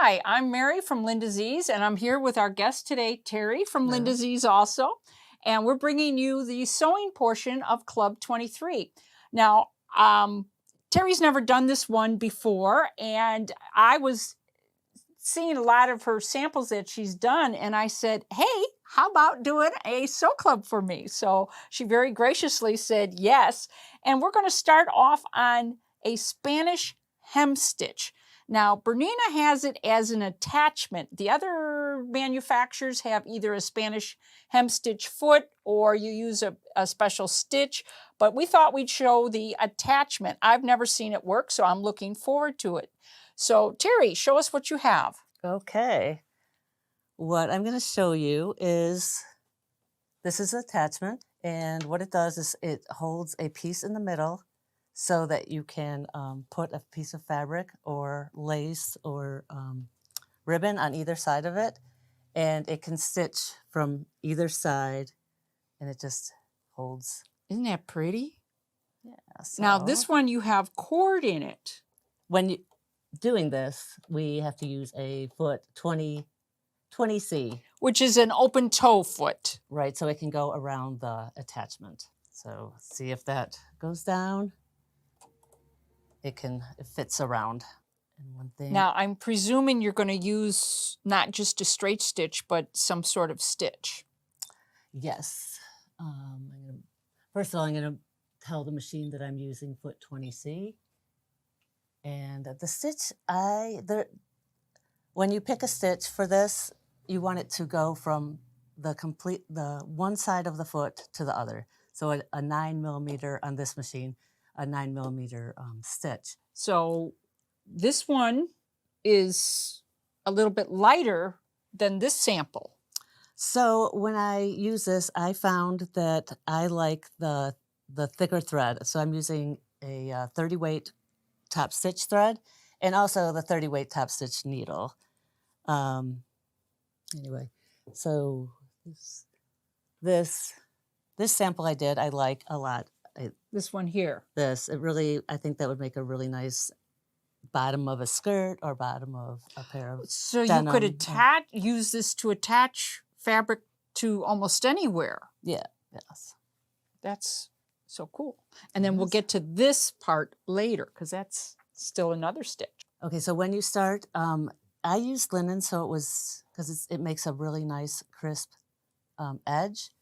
Hi, I'm Mary from Linda Z's, and I'm here with our guest today, Teri from Linda Z's also. And we're bringing you the sewing portion of Club 23. Now, Teri's never done this one before, and I was seeing a lot of her samples that she's done, and I said, hey, how about doing a sew club for me? So she very graciously said yes, and we're going to start off on a Spanish hemstitch. Now, Bernina has it as an attachment. The other manufacturers have either a Spanish hemstitch foot or you use a special stitch, but we thought we'd show the attachment. I've never seen it work, so I'm looking forward to it. So, Teri, show us what you have. Okay. What I'm going to show you is, this is an attachment, and what it does is it holds a piece in the middle so that you can put a piece of fabric or lace or ribbon on either side of it, and it can stitch from either side, and it just holds. Isn't that pretty? Yeah. Now, this one, you have cord in it. When you doing this, we have to use a foot 20C. Which is an open toe foot. Right, so it can go around the attachment. So see if that goes down. It fits around. And one thing. Now, I'm presuming you're going to use not just a straight stitch, but some sort of stitch. Yes. First of all, I'm going to tell the machine that I'm using foot 20C. And the stitch, when you pick a stitch for this, you want it to go from the one side of the foot to the other. So a 9mm on this machine, a 9mm stitch. So this one is a little bit lighter than this sample. So when I use this, I found that I like the thicker thread. So I'm using a 30 weight top stitch thread and also the 30 weight top stitch needle. Anyway, so this sample I did, I like a lot. This one here. I think that would make a really nice bottom of a skirt or bottom of a pair of So denim. You could use this to attach fabric to almost anywhere. Yeah, yes. That's so cool. And then we'll get to this part later because that's still another stitch. Okay, so when you start, I used linen, so because it makes a really nice crisp edge.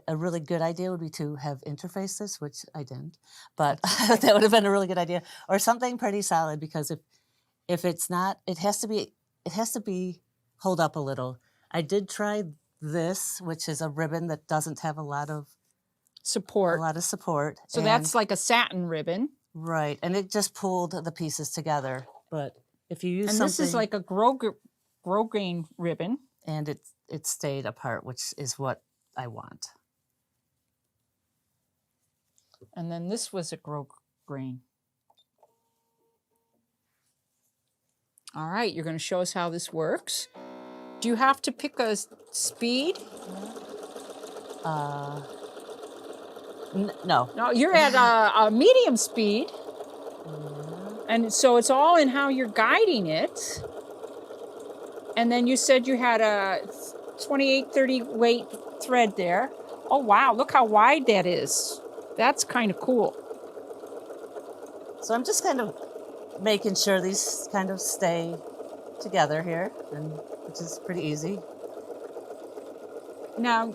A really good idea would be to have interfaced this, which I didn't, but that would have been a really good idea, or something pretty solid, because if it's not, it has to be hold up a little. I did try this, which is a ribbon that doesn't have a lot of support. So that's like a satin ribbon. Right, and it just pulled the pieces together. But if you use something, this is like a grosgrain ribbon, and it stayed apart, which is what I want. And then this was a grosgrain. All right, you're going to show us how this works. Do you have to pick a speed? No. No, you're at a medium speed. And so it's all in how you're guiding it. And then you said you had a 28-30 weight thread there. Oh, wow, look how wide that is. That's kind of cool. So I'm just kind of making sure these kind of stay together here, which is pretty easy. Now,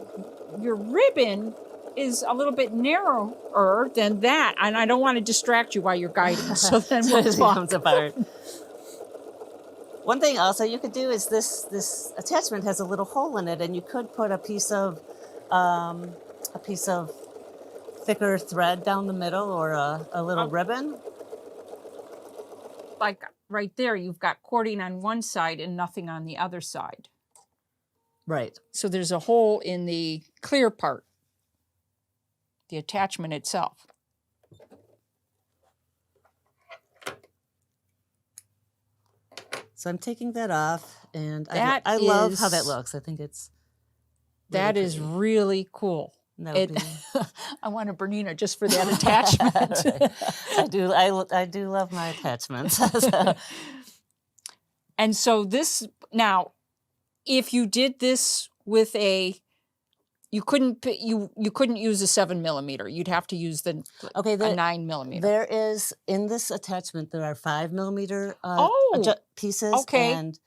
your ribbon is a little bit narrower than that, and I don't want to distract you while you're guiding, so then we'll talk. Comes apart. One thing also you could do is this attachment has a little hole in it, and you could put a piece of thicker thread down the middle, or a little ribbon. Like right there, you've got cording on one side and nothing on the other side. Right. So there's a hole in the clear part, the attachment itself. So I'm taking that off, and I love how that looks. I think it's that really is really cool. I want a Bernina just for that attachment. I do love my attachments. So. And so this, now, if you did this with you couldn't use a 7mm. You'd have to use a 9mm. There is, in this attachment, there are 5mm Oh, pieces okay. and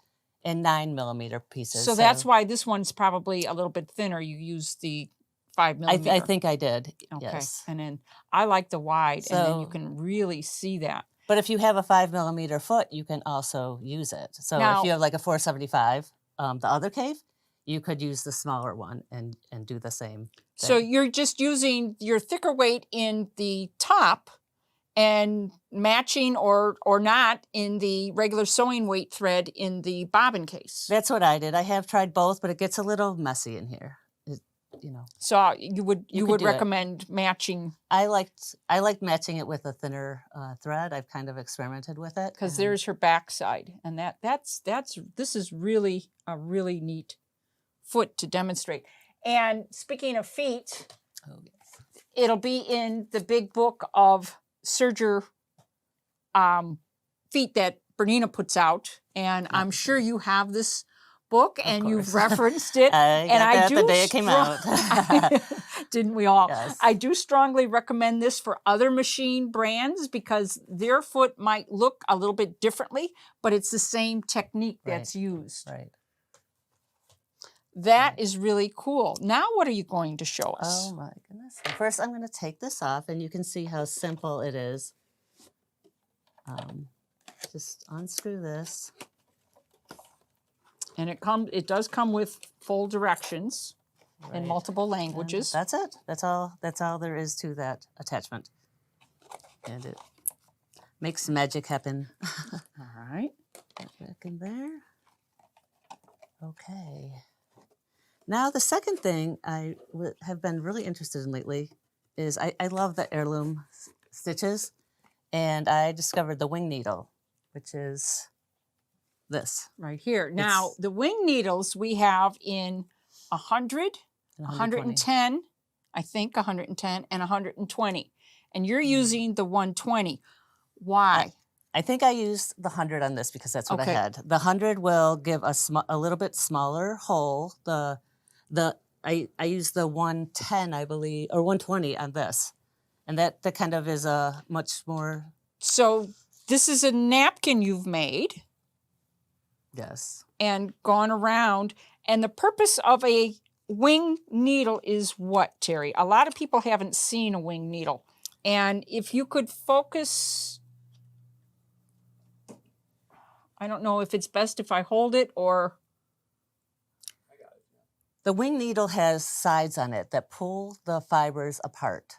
9mm pieces. So that's why this one's probably a little bit thinner. You use the 5mm. I think I did. Okay. Yes. And then I like the wide, and then you So- can really see that. But if you have a 5mm foot, you can also use it. So Now- if you have like a 475, the other cave, you could use the smaller one and do the same thing. So you're just using your thicker weight in the top and matching or not in the regular sewing weight thread in the bobbin case. That's what I did. I have tried both, but it gets a little messy in here. So you would You could do it. recommend matching, I liked matching it with a thinner thread. I've kind of experimented with it. because and- there's her backside, and this is really a really neat foot to demonstrate. And speaking of feet, Oh, yes. it'll be in the big book of serger feet that Bernina puts out, and I'm sure you have this book and you've course. referenced it. I got that the day it came out. Didn't we all? Yes. I do strongly recommend this for other machine brands because their foot might look a little bit differently, but it's the same technique that's used. Right. That is really cool. Now what are you going to show us? Oh my goodness. First, I'm going to take this off, and you can see how simple it is. Just unscrew this. And it does come with full directions in Right. multiple And languages. that's it. That's all there is to that attachment. And it makes magic happen. All right. Get back in there. Okay. Now, the second thing I have been really interested in lately is I love the heirloom stitches, and I discovered the wing needle, which is this. Right here. Now, the wing needles we have in 100, 110, I think 110, and 120. And you're using the 120. Why? I think I used the 100 on this because that's what Okay. I had. The 100 will give a little bit smaller hole. I used the 110, I believe, or 120 on this. And that kind of is a much more, So this is a napkin you've made yes. and gone around. And the purpose of a wing needle is what, Teri? A lot of people haven't seen a wing needle. And if you could focus, I don't know if it's best if I hold it or... The wing needle has sides on it that pull the fibers apart.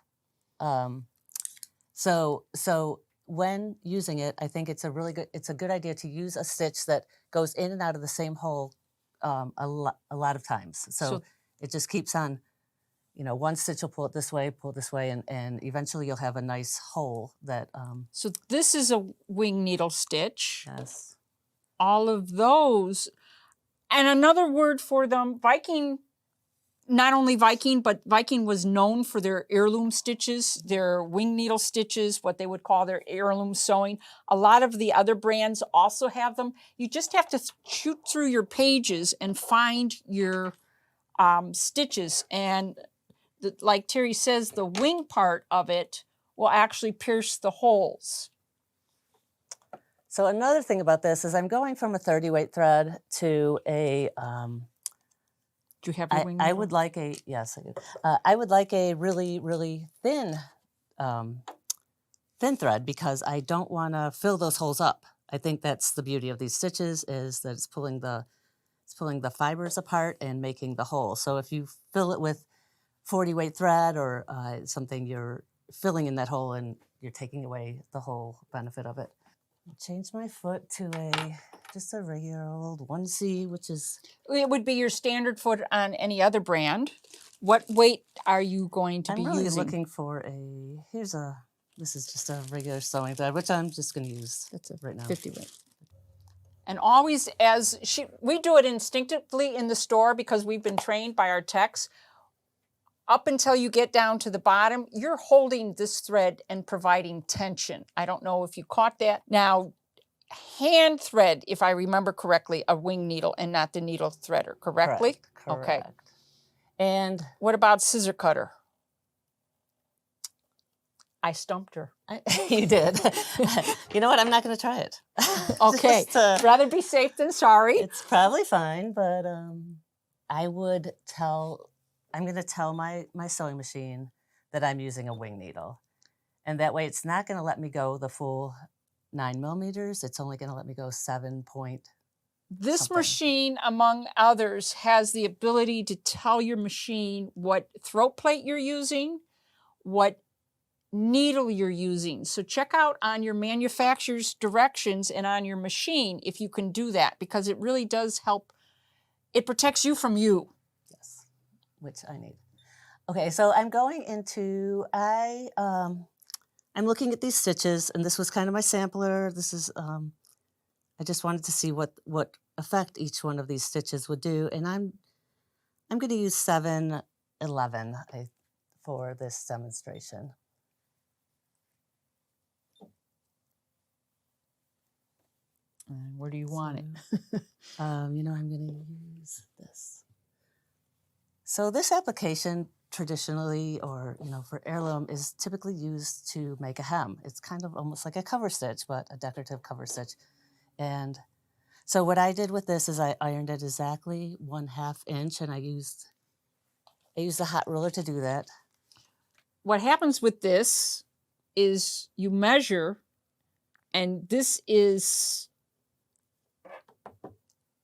So when using it, I think it's a good idea to use a stitch that goes in and out of the same hole a lot of times. So it just keeps on, one stitch will pull this way, and eventually you'll have a nice hole that. So this is a wing needle stitch. Yes. All of those. And another word for them, Viking, not only Viking, but Viking was known for their heirloom stitches, their wing needle stitches, what they would call their heirloom sewing. A lot of the other brands also have them. You just have to shoot through your pages and find your stitches. And like Teri says, the wing part of it will actually pierce the holes. So another thing about this is I'm going from a 30 weight thread to a. Do you have your wing I needle? would like a, yes, I do. I would like a really, really thin thread because I don't want to fill those holes up. I think that's the beauty of these stitches is that it's pulling the fibers apart and making the hole. So if you fill it with 40 weight thread or something, you're filling in that hole and you're taking away the whole benefit of it. Change my foot to just a regular old 1C, which is... It would be your standard foot on any other brand. What weight are you going to be I'm really using? looking for this is just a regular sewing thread, which I'm just going to use right now. 50 weight. And always we do it instinctively in the store because we've been trained by our techs. Up until you get down to the bottom, you're holding this thread and providing tension. I don't know if you caught that. Now, hand thread, if I remember correctly, a wing needle and not the needle threader, correctly? Correct. Okay. And what about scissor cutter? I stumped her. You did. You know what? I'm not going to try it. Okay. Rather be safe than sorry. It's probably fine, but I'm going to tell my sewing machine that I'm using a wing needle. And that way it's not going to let me go the full 9 millimeters. It's only going to let me go 7 point. This something. machine, among others, has the ability to tell your machine what throat plate you're using, what needle you're using. So check out on your manufacturer's directions and on your machine if you can do that, because it really does help. It protects you from you. Yes, which I need. Okay, so I'm going into, I'm looking at these stitches, and this was kind of my sampler. This is, I just wanted to see what effect each one of these stitches would do, and I'm going to use 711 for this demonstration. And where do you want it? You know, I'm going to use this. So this application traditionally, or for heirloom, is typically used to make a hem. It's kind of almost like a cover stitch, but a decorative cover stitch. And so what I did with this is I ironed it exactly 1/2 inch, and I used a hot ruler to do that. What happens with this is you measure, and this is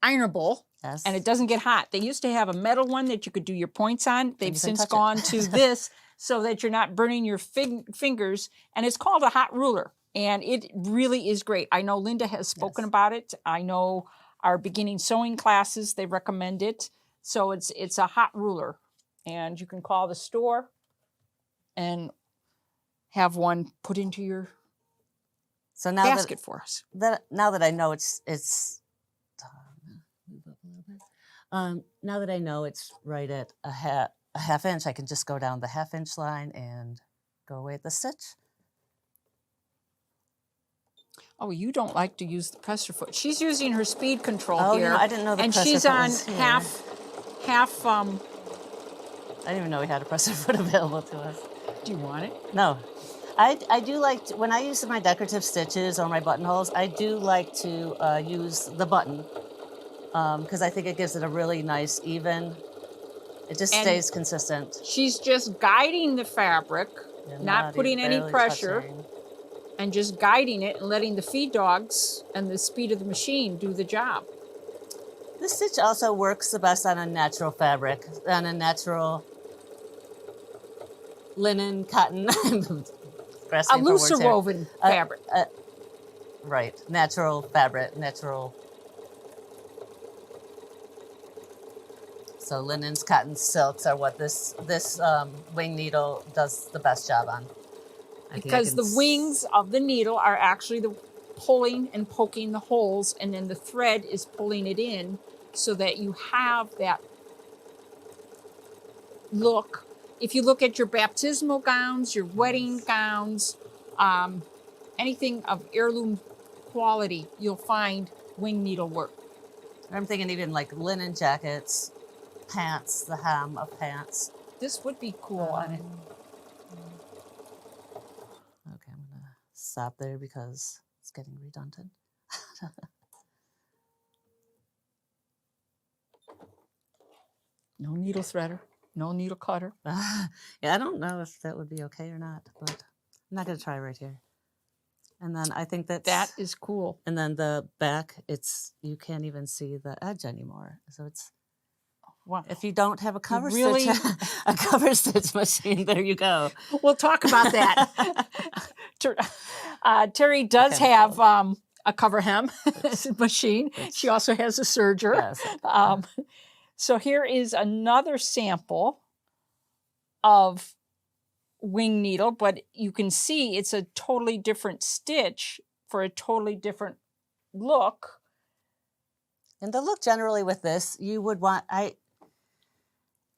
ironable. Yes. And it doesn't get hot. They used to have a metal one that you could do your points on. They've since touch gone it. to this so that you're not burning your fingers. And it's called a hot ruler. And it really is great. I know Linda has spoken about it. I know our beginning sewing classes, they recommend it. So it's a hot ruler. And you can call the store and have one put into your basket for us. Now that I know it's now that I know it's right at a half inch, I can just go down the 1/2 inch line and go away at the stitch. Oh, you don't like to use the presser foot. She's using her speed control here. I didn't know the presser she's foot on was here. half. I didn't even know we had a presser foot available to us. Do you want it? No. I do like when I use my decorative stitches or my buttonholes, I do like to use the button because I think it gives it a really nice even. It just stays consistent. She's just guiding the fabric, not putting any pressure, and just guiding it and letting the feed dogs and the speed of the machine do the job. This stitch also works the best on a natural fabric, on a natural linen, cotton. A looser woven fabric. Right, natural fabric, natural. So linens, cottons, silks are what this wing needle does the best job on. Because the wings of the needle are actually the pulling and poking the holes, and then the thread is pulling it in so that you have that look. If you look at your baptismal gowns, your wedding gowns, anything of heirloom quality, you'll find wing needle work. I'm thinking even like linen jackets, pants, the hem of pants. This would be cool on it. Okay, I'm going to stop there because it's getting redundant. No needle threader, no needle cutter. Yeah, I don't know if that would be okay or not, but I'm not going to try right here. And then I think that is cool. And then the back, you can't even see the edge anymore. So it's, wow. If you don't have a cover stitch machine, there you go. We'll talk about that. Teri does have a cover hem machine. She also has a serger. Yes. So here is another sample of wing needle, but you can see it's a totally different stitch for a totally different look. And the look generally with this, you would want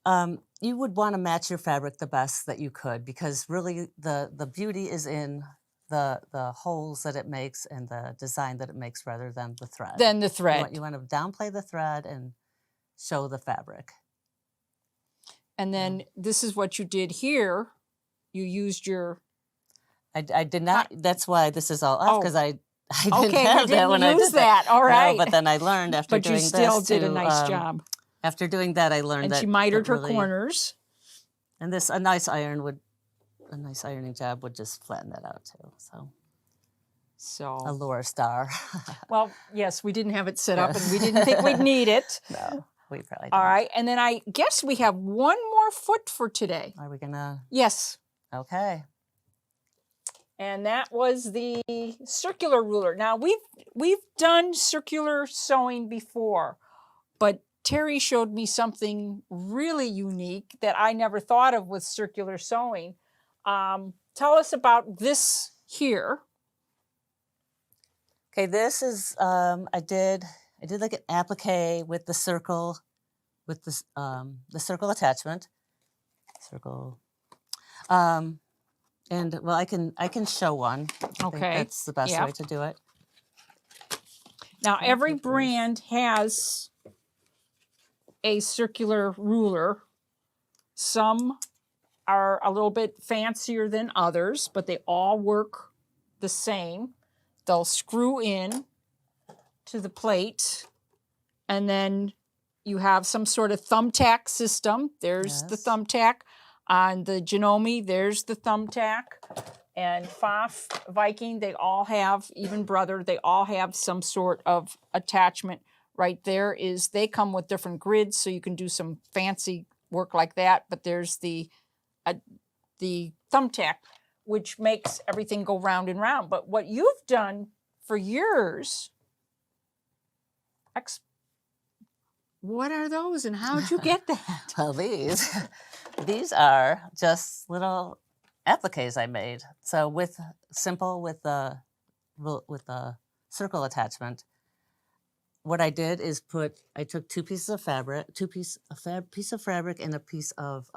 to match your fabric the best that you could, because really the beauty is in the holes that it makes and the design that it makes rather than the thread. Then the You thread. want to downplay the thread and show the fabric. And then this is what you did here. You used your... I did not. That's why this is all off, because I didn't Okay, have you that when I didn't use did that. that. All right. No, but then I learned after But doing you still this did a to, nice job. After doing that, I learned And that she mitered it her really, corners. And a nice ironing job would just flatten that out too. So a lower star. Well, yes, we didn't have it set up, and we didn't think we'd need it. No, we probably don't. All right, and then I guess we have one more foot for today. Are we gonna? Yes. Okay. And that was the circular ruler. Now we've done circular sewing before, but Teri showed me something really unique that I never thought of with circular sewing. Tell us about this here. Okay, this is I did like an applique with the circle, with this the circle attachment. Circle. And well, I can show one. I think that's the best way to do it. Now every brand has a circular ruler. Some are a little bit fancier than others, but they all work the same. They'll screw in to the plate, and then you have some sort of thumbtack system. There's the thumbtack. On the Janome, there's the thumbtack. And Pfaff, Viking, they all have, even Brother, they all have some sort of attachment. Right there is, they come with different grids, so you can do some fancy work like that. But there's the thumbtack, which makes everything go round and round. But what you've done for yours, what are those and how'd you get that? Well, these are just little appliques I made. So with the circle attachment, what I did is I took two pieces of fabric, piece of fabric and a piece of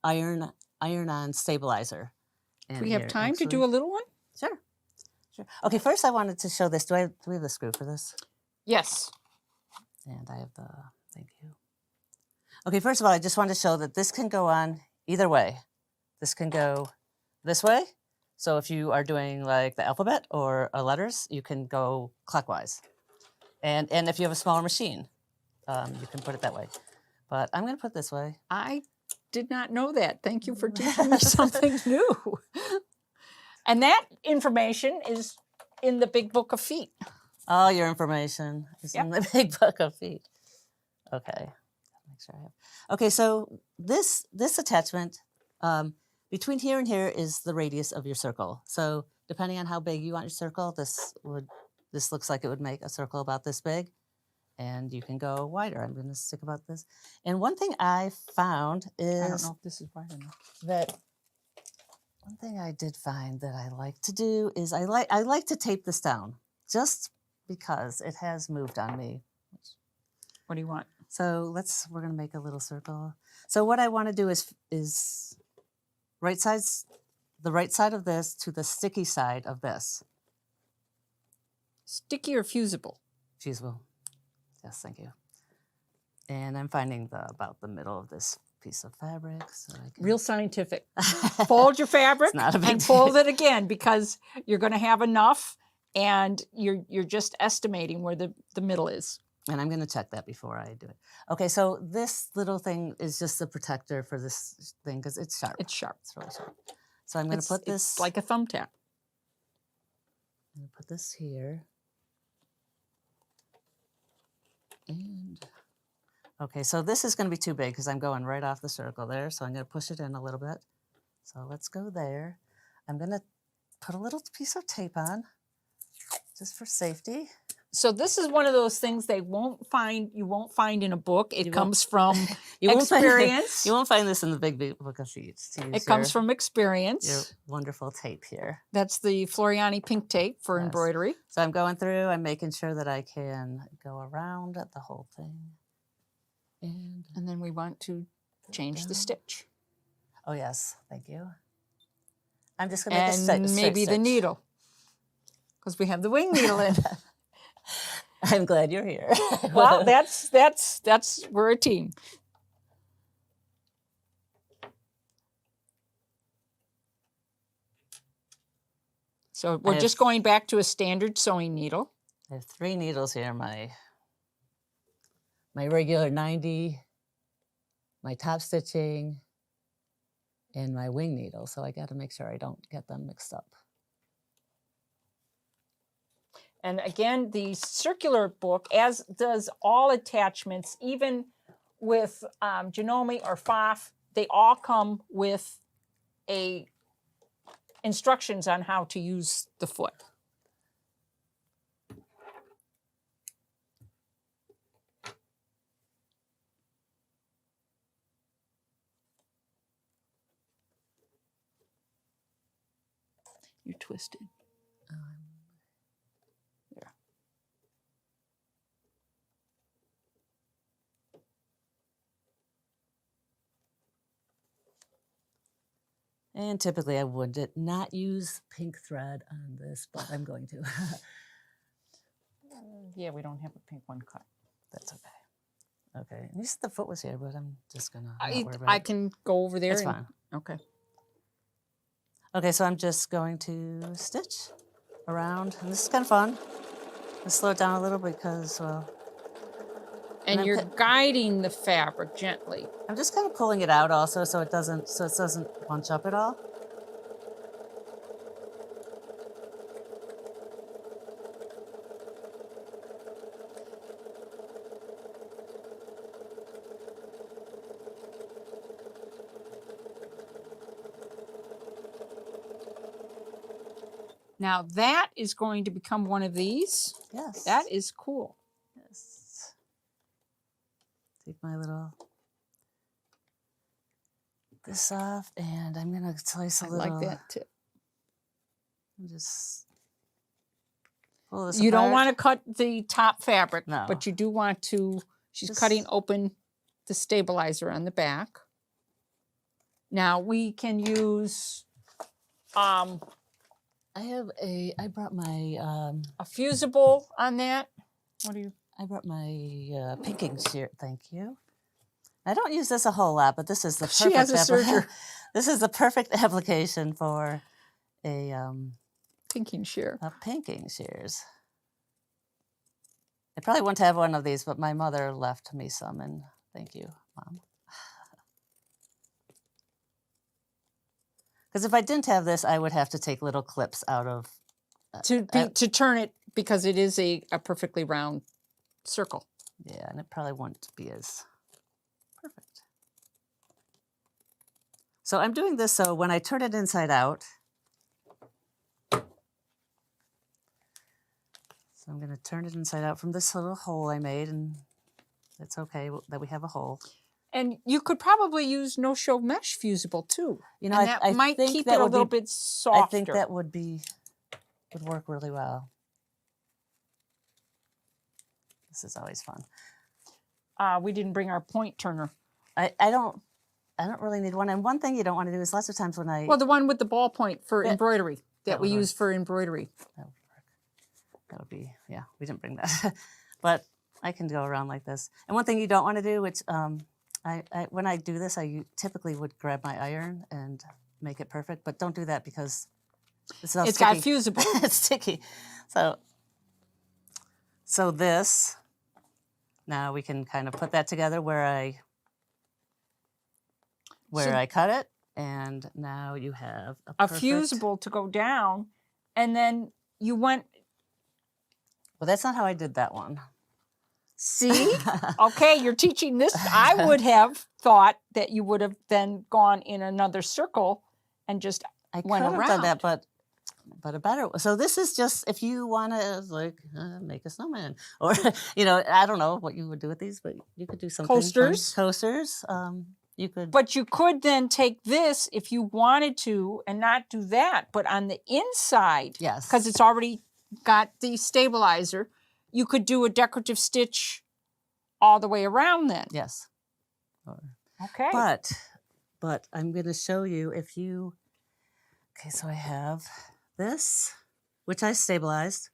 iron-on stabilizer. Do we have time to do a little one? Sure. Okay, first I wanted to show this. Do we have the screw for this? Yes. And I have thank you. Okay, first of all, I just want to show that this can go on either way. This can go this way. So if you are doing like the alphabet or letters, you can go clockwise. And if you have a smaller machine, you can put it that way. But I'm going to put it this way. I did not know that. Thank you for teaching me something new. And that information is in the Big Book of Feet. All your information is in the Big Book of Feet. Okay. Make sure I have. Okay, so this attachment, between here and here is the radius of your circle. So depending on how big you want your circle, this looks like it would make a circle about this big. And you can go wider. I'm going to stick about this. And one thing I found is... I don't know if this is wide enough. One thing I did find that I like to do is I like to tape this down, just because it has moved on me. What do you want? So we're going to make a little circle. So what I want to do is the right side of this to the sticky side of this. Sticky or fusible? Fusible. Yes, thank you. And I'm finding about the middle of this piece of fabric. So I can... Real scientific. Fold your fabric and fold it again, because you're going to have enough, and you're just estimating where the middle is. And I'm going to check that before I do it. Okay, so this little thing is just a protector for this thing because it's sharp. It's sharp. It's really sharp. So I'm going to put this... It's like a thumbtack. I'm going to put this here. And... Okay, so this is going to be too big because I'm going right off the circle there. So I'm going to push it in a little bit. So let's go there. I'm going to put a little piece of tape on just for safety. So this is one of those things you won't find in a book. It comes from experience. You won't find this in the Big Book of Feet. It comes from experience. Your wonderful tape here. That's the Floriani pink tape for embroidery. So I'm going through, I'm making sure that I can go around the whole thing. And then we want to change the stitch. Oh, yes. Thank you. I'm just going to make a and straight maybe the stitch. needle, because we have the wing needle in. I'm glad you're here. Well, that's we're a team. So we're just going back to a standard sewing needle. I have 3 needles here. My regular 90, my top stitching, and my wing needle. So I got to make sure I don't get them mixed up. And again, the circular book, as does all attachments, even with Janome or Pfaff, they all come with instructions on how to use the foot. You're twisted. There. And typically I would not use pink thread on this, but I'm going to. Yeah, we don't have a pink one cut. That's okay. Okay. You said the foot was here, but I'm just going to I can go over there. It's fine. Okay. Okay, so I'm just going to stitch around. And this is kind of fun. I'll slow it down a little because, well... And you're guiding the fabric gently. I'm just kind of pulling it out also so it doesn't bunch up at all. Now that is going to become one of these. Yes. That is cool. Yes. Take my little this off, and I'm gonna slice a little. I like that tip. And just pull this You apart. don't want to cut the top fabric, No. but you do want to. She's cutting open the stabilizer on the back. Now we can use. I brought my a fusible on that. What do you? I brought my pinking shear. Thank you. I don't use this a whole lot, but this is the perfect. She has a serger. This is the perfect application for a pinking shear. Pinking shears. I probably wouldn't have one of these, but my mother left me some, and thank you, Mom. Because if I didn't have this, I would have to take little clips out of... to turn it, because it is a perfectly round circle. Yeah, and it probably wouldn't be as perfect. So I'm doing this so when I turn it inside out... So I'm going to turn it inside out from this little hole I made, and it's okay that we have a hole. And you could probably use no-show mesh fusible too. You know, and that might keep it a little bit softer. I think that would work really well. This is always fun. We didn't bring our point turner. I don't really need one. And one thing you don't want to do is lots of times when well, the one with the ballpoint for embroidery that we use for embroidery. That would work. That would be, yeah. We didn't bring that, but I can go around like this. And one thing you don't want to do, which when I do this, I typically would grab my iron and make it perfect, but don't do that because it's It's got fusible. It's sticky. So this, now we can kind of put that together where I cut it, and now you have a fusible to go down, and then you went. Well, that's not how I did that one. See? Okay, you're teaching this. I would have thought that you would have then gone in another circle and just went around. I could have done that, but a better. So this is just if you want to make a snowman, or I don't know what you would do with these, but you could do something. Coasters. Fun. Coasters. You could. But you could then take this if you wanted to and not do that, but on the inside, yes, because it's already got the stabilizer. You could do a decorative stitch all the way around then. Yes. Okay. But I'm going to show you if you Okay, so I have this, which I stabilized,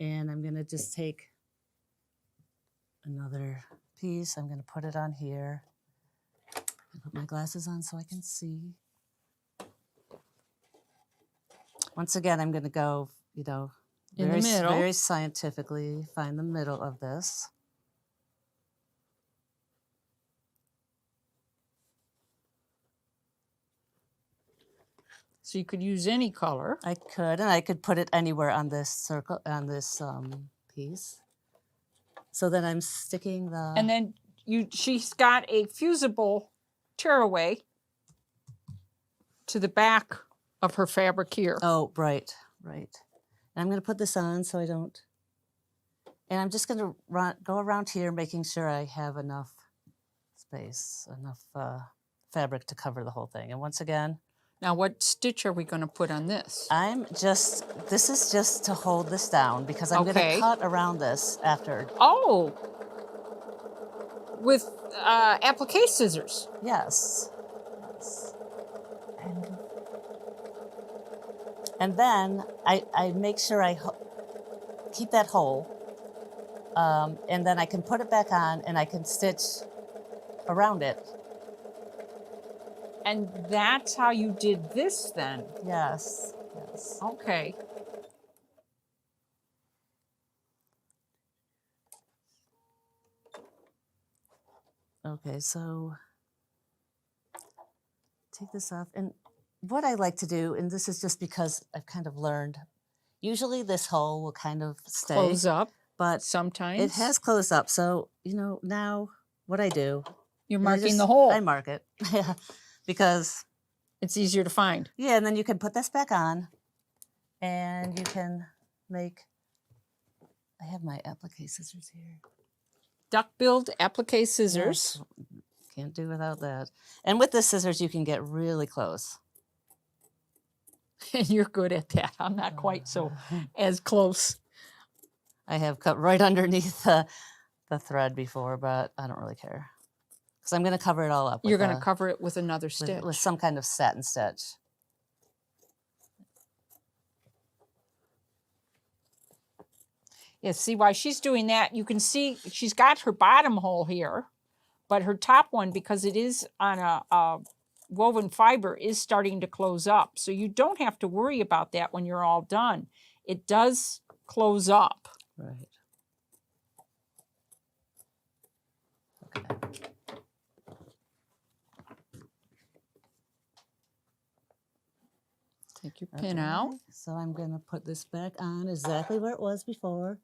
and I'm going to just take another piece. I'm going to put it on here. Put my glasses on so I can see. Once again, I'm going to go, you know, In the middle. very scientifically find the middle of this. So you could use any color. I could, and I could put it anywhere on this circle, on this piece. So then I'm sticking the... And then she's got a fusible tearaway to the back of her fabric here. Oh, right, right. And I'm going to put this on so I don't... And I'm just going to go around here, making sure I have enough space, enough fabric to cover the whole thing. And once again... Now, what stitch are we going to put on this? This is just to hold this down because I'm going to cut around this after. Oh, with applique scissors. Yes. And then I make sure I keep that whole. And then I can put it back on and I can stitch around it. And that's how you did this then? Yes, yes. Okay. Okay, so take this off. And what I like to do, and this is just because I've kind of learned, usually this hole will kind of stay. Close up, but sometimes. It has closed up. So, you know, now what I do. You're marking the hole. I mark it. Yeah. Because it's easier to find. Yeah, and then you can put this back on and you can make, I have my applique scissors here. Duck-billed applique scissors. Yes, can't do without that. And with the scissors, you can get really close. And you're good at that. I'm not quite so as close. I have cut right underneath the thread before, but I don't really care. Because I'm going to cover it all up. You're going to cover it with another stitch. With some kind of satin stitch. Yeah, see why she's doing that. You can see she's got her bottom hole here, but her top one, because it is on a woven fiber, is starting to close up. So you don't have to worry about that when you're all done. It does close up. Right. Okay. Take your pin out. So I'm going to put this back on exactly where it was before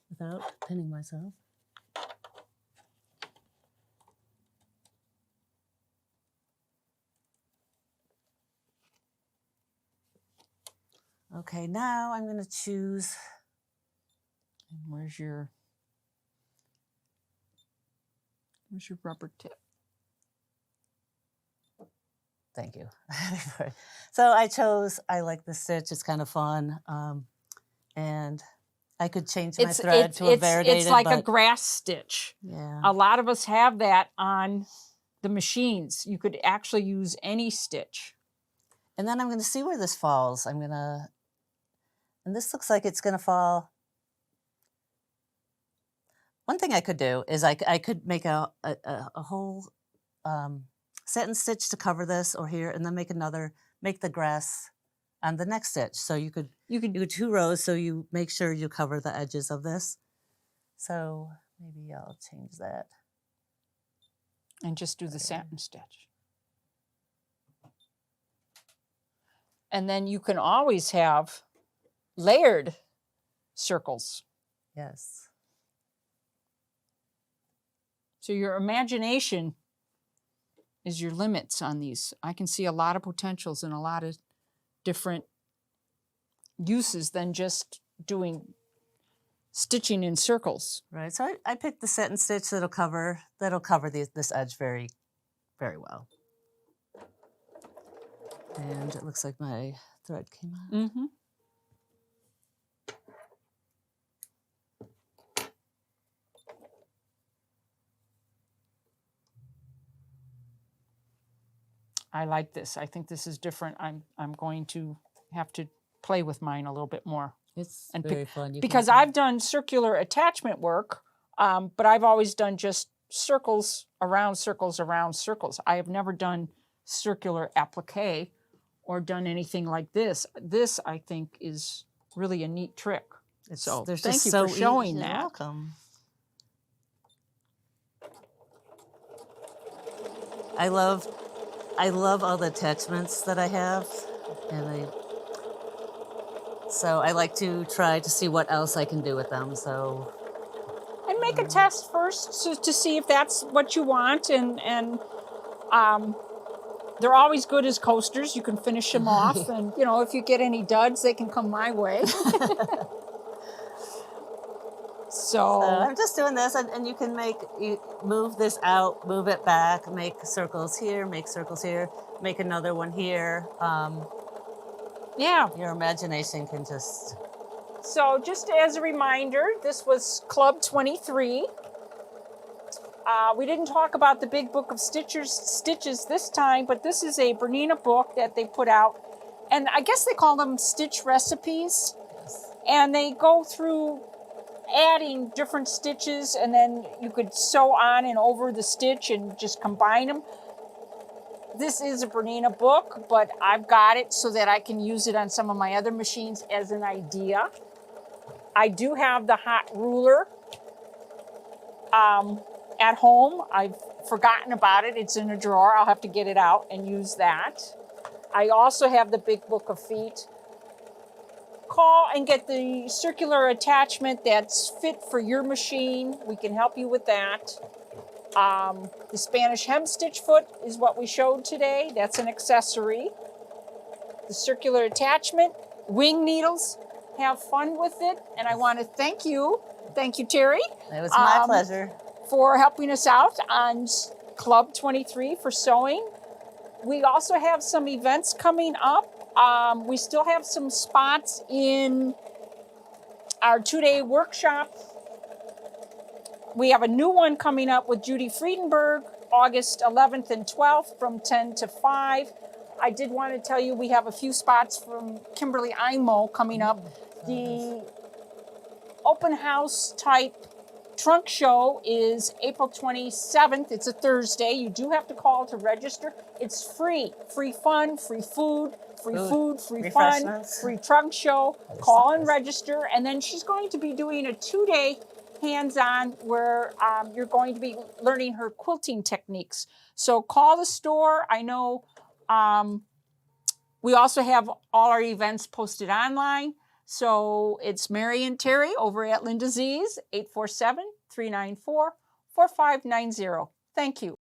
without pinning myself. Okay, now I'm going to choose. And where's your rubber tip? Thank you. So I like the stitch. It's kind of fun. And I could change my thread to a variegated. It's like a grass stitch. Yeah. A lot of us have that on the machines. You could actually use any stitch. And then I'm going to see where this falls. And this looks like it's going to fall. One thing I could do is I could make a whole satin stitch to cover this or here, and then make the grass on the next stitch. So you could do 2 rows, so you make sure you cover the edges of this. So maybe I'll change that. And just do the satin stitch. And then you can always have layered circles. Yes. So your imagination is your limits on these. I can see a lot of potentials and a lot of different uses than just doing stitching in circles. Right. So I picked the satin stitch that'll cover this edge very, very well. And it looks like my thread came out. Mm-hmm. I like this. I think this is different. I'm going to have to play with mine a little bit more. It's And very fun. because I've done circular attachment work, but I've always done just circles around circles around circles. I have never done circular applique or done anything like this. This, I think, is really a neat trick. So thank you for showing that. You're welcome. I love all the attachments that I have, and so I like to try to see what else I can do with them. So, and make a test first to see if that's what you want, and they're always good as coasters. You can finish them off, and you know, if you get any duds, they can come my way. So I'm just doing this, and you can move this out, move it back, make circles here, make another one here. Yeah. Your imagination can just... So just as a reminder, this was Club 23. We didn't talk about the big book of stitches this time, but this is a Bernina book that they put out. And I guess they call them stitch recipes. Yes. And they go through adding different stitches, and then you could sew on and over the stitch and just combine them. This is a Bernina book, but I've got it so that I can use it on some of my other machines as an idea. I do have the hot ruler at home. I've forgotten about it. It's in a drawer. I'll have to get it out and use that. I also have the big book of feet. Call and get the circular attachment that's fit for your machine. We can help you with that. The Spanish Hemstitch foot is what we showed today. That's an accessory. The circular attachment, wing needles, have fun with it. And I want to thank you, Teri. It was my pleasure. For helping us out on Club 23 for sewing. We also have some events coming up. We still have some spots in our 2-day workshop. We have a new one coming up with Judy Friedenberg, August 11th and 12th from 10 to 5. I did want to tell you we have a few spots from Kimberly Imo coming up. The open house type trunk show is April 27th. It's a Thursday. You do have to call to register. It's free. Free fun, free food, free fun, free trunk show. Call and register. And then she's going to be doing a 2-day hands-on where you're going to be learning her quilting techniques. So call the store. I know we also have all our events posted online. So it's Mary and Teri over at Linda Z's, 847-394-4590. Thank you.